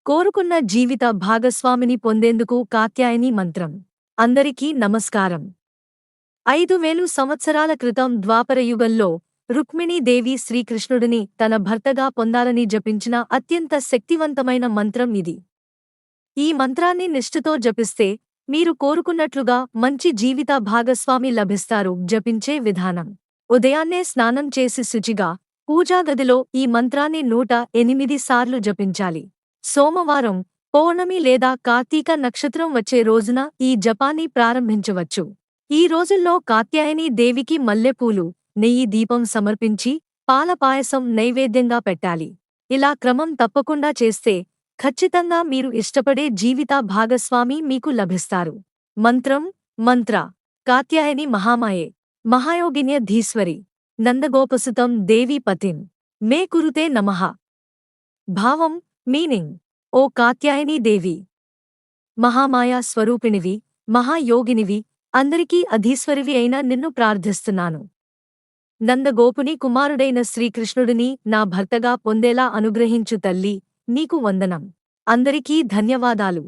కోరుకున్న జీవిత భాగస్వామిని పొందేందుకు కాత్యాయని మంత్రం. అందరికీ నమస్కారం. 5000 సంవత్సరాల క్రితం ద్వాపరయుగంలో రుక్మిణీదేవి శ్రీకృష్ణుడిని తన భర్తగా పొందాలని జపించిన అత్యంత శక్తివంతమైన మంత్రం ఇది. ఈ మంత్రాన్ని నిష్ఠతో జపిస్తే మీరు కోరుకున్నట్లుగా మంచి జీవిత భాగస్వామి లభిస్తారు. జపించే విధానం: ఉదయాన్నే స్నానం చేసి శుచిగా పూజాగదిలో ఈ మంత్రాన్ని 108 సార్లు జపించాలి. సోమవారం, పౌర్ణమి లేదా కార్తీక నక్షత్రం వచ్చే రోజున ఈ జపాన్ని ప్రారంభించవచ్చు. ఈ రోజుల్లో కాత్యాయని దేవికి మల్లెపూలు, నెయ్యి దీపం సమర్పించి పాల పాయసం నైవేద్యంగా పెట్టాలి. ఇలా క్రమం తప్పకుండా చేస్తే ఖచ్చితంగా మీరు ఇష్టపడే జీవిత భాగస్వామి మీకు లభిస్తారు. మంత్ర కాత్యాయని మహామాయే మహాయోగిన్య ధీశ్వరి నందగోపసుతం దేవీ పతిం మే కురుతే నమః. భావం, మీనింగ్: ఓ కాత్యాయనీ దేవి, మహామాయా స్వరూపిణివి, మహాయోగినివి, అందరికీ అధీశ్వరివి అయిన నిన్ను ప్రార్థిస్తున్నాను. నందగోపుని కుమారుడైన శ్రీకృష్ణుడిని నా భర్తగా పొందేలా అనుగ్రహించు తల్లీ, నీకు వందనం. అందరికీ ధన్యవాదాలు.